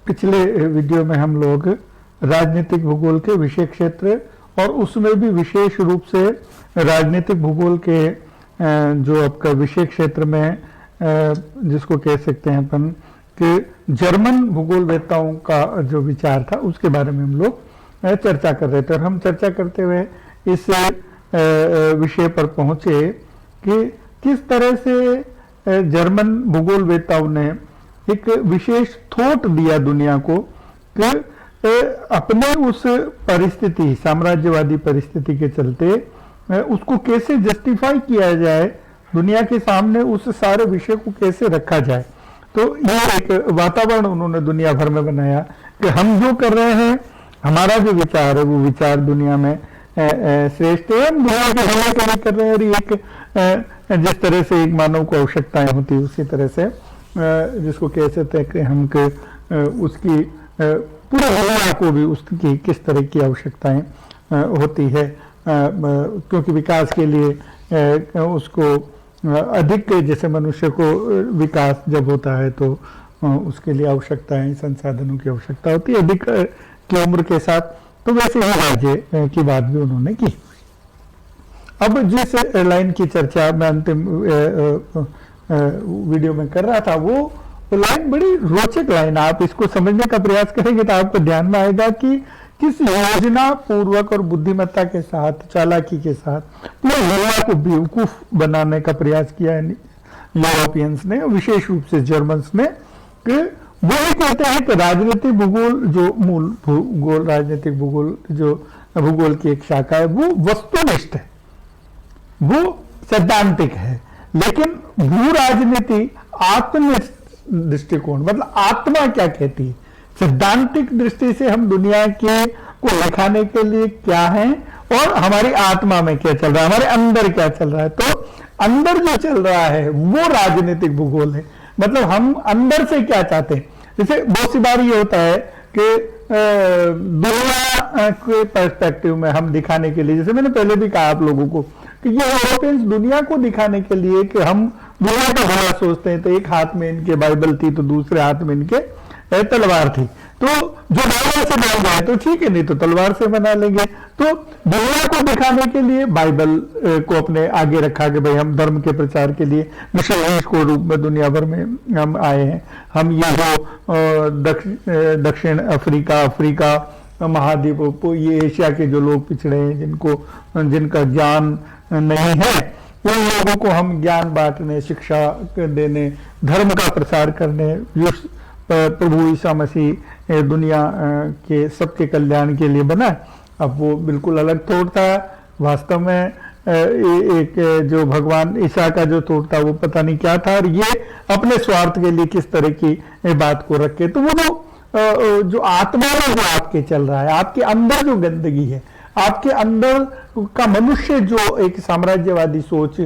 पिछले वीडियो में हम लोग राजनीतिक भूगोल के विषय क्षेत्र और उसमें भी विशेष रूप से राजनीतिक भूगोल के जो आपका विषय क्षेत्र में जिसको कह सकते हैं अपन कि जर्मन भूगोलवेत्ताओं का जो विचार था उसके बारे में हम लोग चर्चा कर रहे थे। और हम चर्चा करते हुए इस विषय पर पहुंचे कि किस तरह से जर्मन भूगोलवेत्ताओं ने एक विशेष थॉट दिया दुनिया को कि अपने उस परिस्थिति, साम्राज्यवादी परिस्थिति के चलते उसको कैसे जस्टिफाई किया जाए, दुनिया के सामने उस सारे विषय को कैसे रखा जाए। तो ये एक वातावरण उन्होंने दुनिया भर में बनाया कि हम जो कर रहे हैं, हमारा जो विचार है वो विचार दुनिया में श्रेष्ठ है, हम दुनिया के भले के लिए कर रहे हैं। और एक जिस तरह से एक मानव को आवश्यकताएं होती है उसी तरह से जिसको कह सकते हैं कि हम उसकी पूरे दुनिया को भी उसकी किस तरह की आवश्यकताएं होती है, क्योंकि विकास के लिए उसको अधिक, जैसे मनुष्य को विकास जब होता है तो उसके लिए आवश्यकताएं, संसाधनों की आवश्यकता होती है अधिक की उम्र के साथ। तो वैसे ही राज्य की बात भी उन्होंने की। अब जिस लाइन की चर्चा मैं अंतिम वीडियो में कर रहा था वो लाइन बड़ी रोचक लाइन, आप इसको समझने का प्रयास करेंगे तो आपको ध्यान में आएगा कि किस योजना पूर्वक और बुद्धिमत्ता के साथ, चालाकी के साथ पूरी दुनिया को बेवकूफ बनाने का प्रयास किया है यूरोपियंस ने, विशेष रूप से जर्मन्स ने। कि वो ये कहते हैं कि राजनीतिक भूगोल, जो मूल भूगोल, राजनीतिक भूगोल जो भूगोल की एक शाखा है, वो वस्तुनिष्ठ है, वो सैद्धांतिक है, लेकिन भू राजनीति आत्मनिष्ठ दृष्टिकोण, मतलब आत्मा क्या कहती है, सैद्धांतिक दृष्टि से हम दुनिया के को दिखाने के लिए क्या है और हमारी आत्मा में क्या चल रहा है, हमारे अंदर क्या चल रहा है। तो अंदर जो चल रहा है वो राजनीतिक भूगोल है, मतलब हम अंदर से क्या चाहते हैं। जैसे बहुत सी बार ये होता है कि दुनिया के पर्सपेक्टिव में हम दिखाने के लिए, जैसे मैंने पहले भी कहा आप लोगों को कि ये यूरोपियंस दुनिया को दिखाने के लिए कि हम दुनिया का भला सोचते हैं, तो एक हाथ में इनके बाइबल थी तो दूसरे हाथ में इनके तलवार थी, तो जो बाइबल से बन जाए तो ठीक है, नहीं तो तलवार से बना लेंगे। तो दुनिया को दिखाने के लिए बाइबल को अपने आगे रखा कि भाई हम धर्म के प्रचार के लिए मिशनरीज को रूप में दुनिया भर में हम आए हैं। हम ये जो दक्षिण अफ्रीका महाद्वीप, ये एशिया के जो लोग पिछड़े हैं, जिनका ज्ञान नहीं है, उन लोगों को हम ज्ञान बांटने, शिक्षा देने, धर्म का प्रसार करने, प्रभु ईसा मसीह दुनिया के सबके कल्याण के लिए बना। अब वो बिल्कुल अलग थॉट था, वास्तव में एक जो भगवान ईसा का जो थॉट था वो पता नहीं क्या था, और ये अपने स्वार्थ के लिए किस तरह की बात को रखे। तो वो जो आत्मा में जो आपके चल रहा है, आपके अंदर जो गंदगी है, आपके अंदर का मनुष्य जो एक साम्राज्यवादी सोच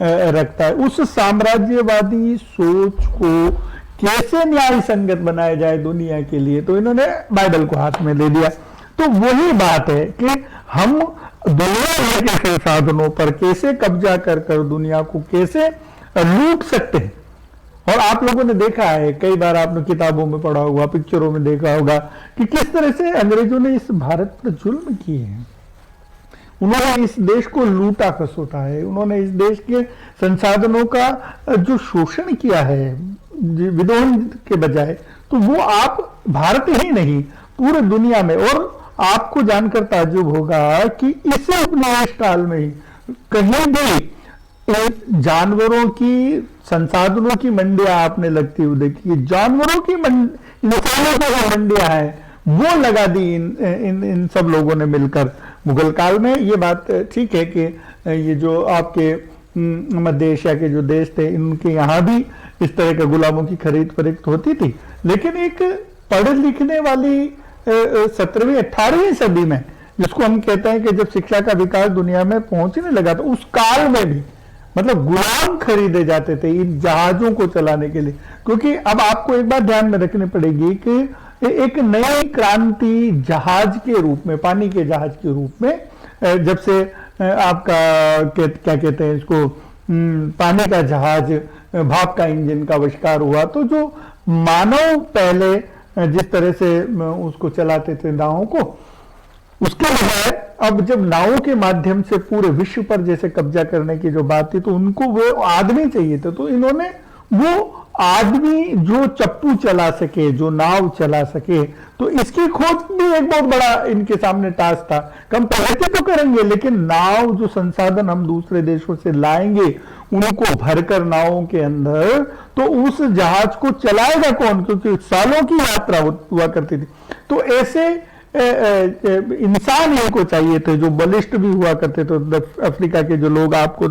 रखता है, उस साम्राज्यवादी सोच को कैसे न्याय संगत बनाया जाए दुनिया के लिए, तो इन्होंने बाइबल को हाथ में ले लिया। तो वही बात है कि हम दुनिया भर के संसाधनों पर कैसे कब्जा कर दुनिया को कैसे लूट सकते हैं। और आप लोगों ने देखा है, कई बार आपने किताबों में पढ़ा होगा, पिक्चरों में देखा होगा कि किस तरह से अंग्रेजों ने इस भारत पर जुल्म किए हैं। उन्होंने इस देश को लूटा खसोटा है, उन्होंने इस देश के संसाधनों का जो शोषण किया है विद्रोह के बजाय, तो वो आप भारत ही नहीं पूरे दुनिया में। और आपको जानकर ताज्जुब होगा कि इस उपनिवेश काल में ही कहीं भी जानवरों की, संसाधनों की मंडियां आपने लगती हुई देखी, जानवरों की इंसानों की मंडियां हैं वो लगा दी इन सब लोगों ने मिलकर मुगल काल में। ये बात ठीक है कि ये जो आपके मध्य एशिया के जो देश थे, इनके यहाँ भी इस तरह के गुलामों की खरीद फरोख्त होती थी, लेकिन एक पढ़े लिखने वाली 17वीं 18वीं सदी में, जिसको हम कहते हैं कि जब शिक्षा का विकास दुनिया में पहुंचने लगा, तो उस काल में भी मतलब गुलाम खरीदे जाते थे इन जहाजों को चलाने के लिए। क्योंकि अब आपको एक बात ध्यान में रखनी पड़ेगी कि एक नई क्रांति जहाज के रूप में, पानी के जहाज के रूप में, जब से आपका क्या कहते हैं इसको, पानी का जहाज, भाप का इंजन का आविष्कार हुआ, तो जो मानव पहले जिस तरह से उसको चलाते थे नावों को, उसके बजाय अब जब नावों के माध्यम से पूरे विश्व पर जैसे कब्जा करने की जो बात थी, तो उनको वो आदमी चाहिए थे। तो इन्होंने वो आदमी जो चप्पू चला सके, जो नाव चला सके, तो इसकी खोज भी एक बहुत बड़ा इनके सामने टास्क था। कम प्रगति तो करेंगे, लेकिन नाव जो संसाधन हम दूसरे देशों से लाएंगे, उनको भरकर नावों के अंदर, तो उस जहाज को चलाएगा कौन, क्योंकि सालों की यात्रा हुआ करती थी। तो ऐसे इंसान इनको चाहिए थे जो बलिष्ठ भी हुआ करते थे। तो अफ्रीका के जो लोग, आपको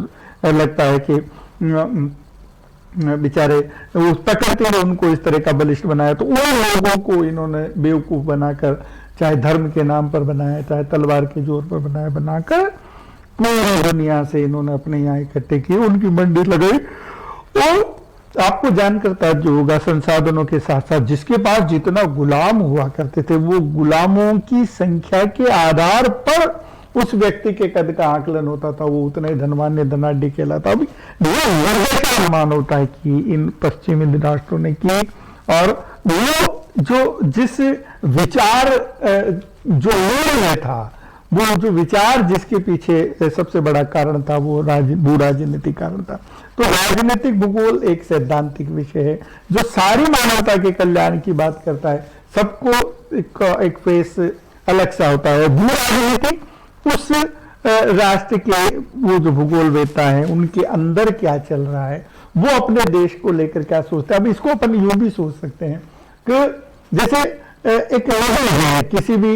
लगता है कि बेचारे उस प्रकृति ने उनको इस तरह का बलिष्ठ बनाया, तो उन लोगों को इन्होंने बेवकूफ बनाकर, चाहे धर्म के नाम पर बनाया, चाहे तलवार के जोर पर बनाया, बनाकर पूरी दुनिया से इन्होंने अपने यहाँ इकट्ठे किए, उनकी मंडी लगाई। और आपको जानकर ताज्जुब होगा, संसाधनों के साथ साथ जिसके पास जितना गुलाम हुआ करते थे, वो गुलामों की संख्या के आधार पर उस व्यक्ति के कद का आकलन होता था, वो उतना ही धनवान या धनाढ़ कहलाता। अभी का अनुमान होता है कि इन पश्चिमी राष्ट्रों ने की, और वो जो जिस विचार जो लोड़ में था, वो जो विचार जिसके पीछे सबसे बड़ा कारण था, वो भू राजनीतिक कारण था। तो राजनीतिक भूगोल एक सैद्धांतिक विषय है जो सारी मानवता के कल्याण की बात करता है। सबको एक फेस अलग सा होता है। भू राजनीतिक उस राष्ट्र के वो जो भूगोलवेत्ता है, उनके अंदर क्या चल रहा है, वो अपने देश को लेकर क्या सोचते हैं। अब इसको अपन यूं भी सोच सकते हैं कि जैसे एक नदी है किसी भी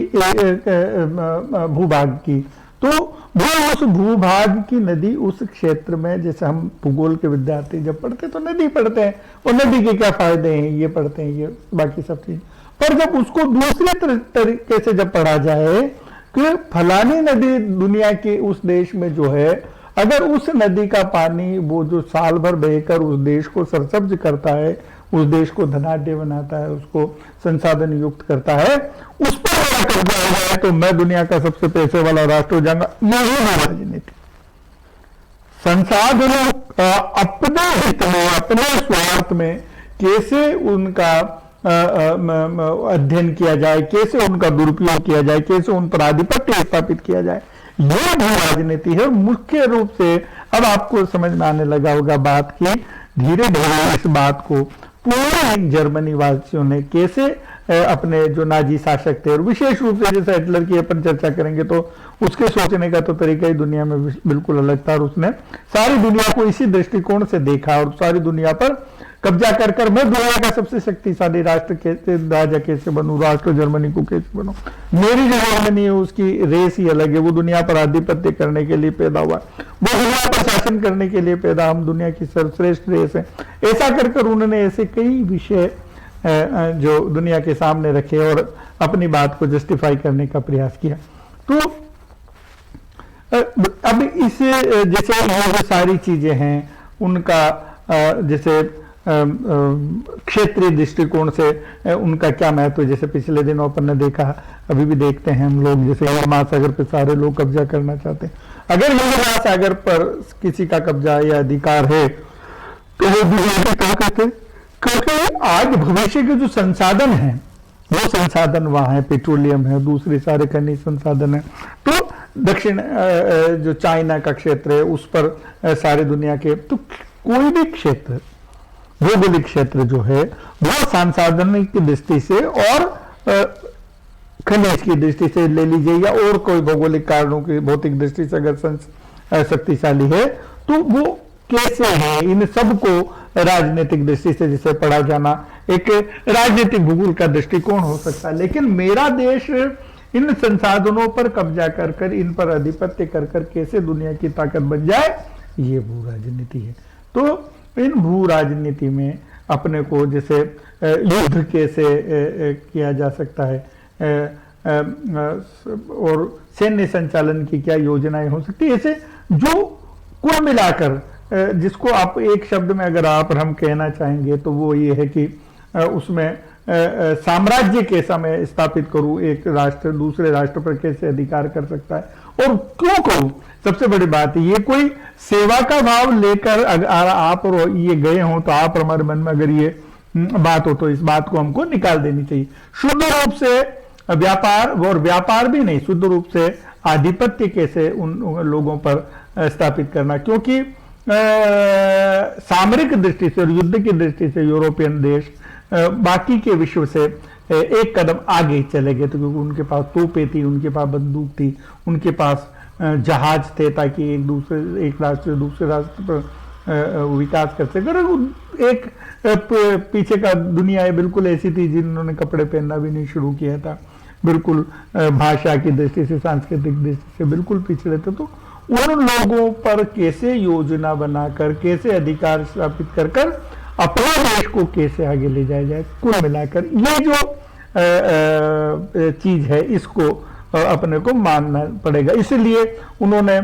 भूभाग की, तो वो उस भूभाग की नदी उस क्षेत्र में, जैसे हम भूगोल के विद्यार्थी जब पढ़ते तो नदी पढ़ते हैं, और नदी के क्या फायदे हैं ये पढ़ते हैं, ये बाकी सब चीज। पर जब उसको दूसरे तरीके से जब पढ़ा जाए कि फलानी नदी दुनिया के उस देश में जो है, अगर उस नदी का पानी वो जो साल भर बहकर उस देश को सरसब्ज करता है, उस देश को धनाढ्य बनाता है, उसको संसाधन युक्त करता है, उस पर मेरा कब्जा हो जाए तो मैं दुनिया का सबसे पैसे वाला राष्ट्र हो जाऊंगा। यही है राजनीति। संसाधनों अपने हित में, अपने स्वार्थ में कैसे उनका अध्ययन किया जाए, कैसे उनका दुरुपयोग किया जाए, कैसे उन पर आधिपत्य स्थापित किया जाए, यह भी राजनीति है। मुख्य रूप से अब आपको समझ में आने लगा होगा बात की, धीरे धीरे इस बात को पूरे जर्मनी वासियों ने कैसे अपने जो नाजी शासक थे, और विशेष रूप से जैसे हिटलर की अपन चर्चा करेंगे तो उसके सोचने का तो तरीका ही दुनिया में बिल्कुल अलग था, और उसने सारी दुनिया को इसी दृष्टिकोण से देखा, और सारी दुनिया पर कब्जा कर मैं दुनिया का सबसे शक्तिशाली राष्ट्र कैसे, राजा कैसे बनूं, राष्ट्र जर्मनी को कैसे बनूं। मेरी जो जर्मनी है उसकी रेस ही अलग है, वो दुनिया पर आधिपत्य करने के लिए पैदा हुआ, वो दुनिया पर शासन करने के लिए पैदा, हम दुनिया की सर्वश्रेष्ठ रेस है। ऐसा कर उन्होंने ऐसे कई विषय जो दुनिया के सामने रखे और अपनी बात को जस्टिफाई करने का प्रयास किया। तो अब इस जैसे ये सारी चीजें हैं, उनका जैसे क्षेत्रीय दृष्टिकोण से उनका क्या महत्व है। जैसे पिछले दिनों अपन ने देखा, अभी भी देखते हैं हम लोग, जैसे हिंद महासागर पर सारे लोग कब्जा करना चाहते हैं। अगर हिंद महासागर पर किसी का कब्जा या अधिकार है तो वो दूसरे क्या कहते हैं, क्योंकि आज भविष्य के जो संसाधन हैं वो संसाधन वहां है, पेट्रोलियम है, दूसरे सारे खनिज संसाधन है। तो दक्षिण जो चाइना का क्षेत्र है उस पर सारी दुनिया के, तो कोई भी क्षेत्र, भौगोलिक क्षेत्र जो है वो संसाधन की दृष्टि से और खनिज की दृष्टि से ले लीजिए, या और कोई भौगोलिक कारणों की भौतिक दृष्टि से अगर शक्तिशाली है, तो वो कैसे है, इन सबको राजनीतिक दृष्टि से जिसे पढ़ा जाना एक राजनीतिक भूगोल का दृष्टिकोण हो सकता है। लेकिन मेरा देश इन संसाधनों पर कब्जा कर इन पर आधिपत्य कर कैसे दुनिया की ताकत बन जाए, ये भू राजनीति है। तो इन भू राजनीति में अपने को जैसे युद्ध कैसे किया जा सकता है, और सैन्य संचालन की क्या योजनाएं हो सकती है, ऐसे जो कुल मिलाकर जिसको आप एक शब्द में अगर हम कहना चाहेंगे तो वो ये है कि उसमें साम्राज्य कैसा मैं स्थापित करूं, एक राष्ट्र दूसरे राष्ट्र पर कैसे अधिकार कर सकता है और क्यों करूं। सबसे बड़ी बात है, ये कोई सेवा का भाव लेकर अगर आप और ये गए हों तो आप हमारे मन में अगर ये बात हो तो इस बात को हमको निकाल देनी चाहिए। शुद्ध रूप से व्यापार, और व्यापार भी नहीं, शुद्ध रूप से आधिपत्य कैसे उन लोगों पर स्थापित करना, क्योंकि सामरिक दृष्टि से और युद्ध की दृष्टि से यूरोपियन देश बाकी के विश्व से एक कदम आगे चले गए, तो क्योंकि उनके पास तोपें थी, उनके पास बंदूक थी, उनके पास जहाज थे, ताकि एक राष्ट्र से दूसरे राष्ट्र पर विकास कर सके। एक पीछे का दुनिया बिल्कुल ऐसी थी जिन्होंने कपड़े पहनना भी नहीं शुरू किया था, बिल्कुल भाषा की दृष्टि से, सांस्कृतिक दृष्टि से बिल्कुल पिछड़े थे। तो उन लोगों पर कैसे योजना बनाकर, कैसे अधिकार स्थापित कर कर अपने देश को कैसे आगे ले जाया जाए, कुल मिलाकर ये जो चीज है इसको अपने को मानना पड़ेगा। इसलिए उन्होंने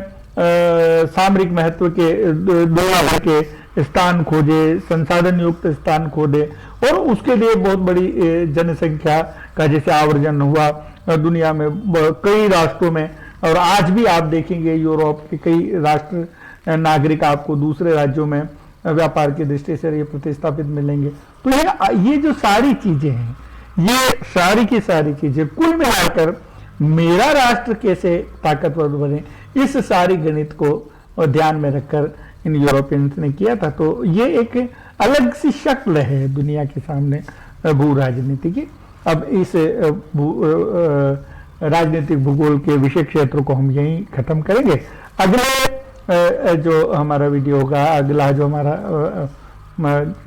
सामरिक महत्व के दुनिया भर के स्थान खोजे, संसाधन युक्त स्थान खोजे, और उसके लिए बहुत बड़ी जनसंख्या का जैसे आवर्जन हुआ दुनिया में कई राष्ट्रों में, और आज भी आप देखेंगे यूरोप के कई राष्ट्र नागरिक आपको दूसरे राज्यों में व्यापार की दृष्टि से ये प्रतिस्थापित मिलेंगे। तो ये जो सारी चीजें हैं, ये सारी की सारी चीजें कुल मिलाकर मेरा राष्ट्र कैसे ताकतवर बने, इस सारी गणित को ध्यान में रखकर इन यूरोपियंस ने किया था। तो ये एक अलग सी शक्ल है दुनिया के सामने भू राजनीति की। अब इस राजनीतिक भूगोल के विषय क्षेत्र को हम यहीं खत्म करेंगे। अगले जो हमारा वीडियो होगा, अगला जो हमारा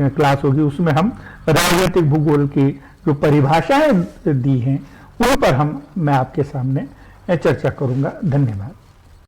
क्लास होगी, उसमें हम राजनीतिक भूगोल की जो परिभाषाएं दी हैं उन पर मैं आपके सामने चर्चा करूंगा। धन्यवाद।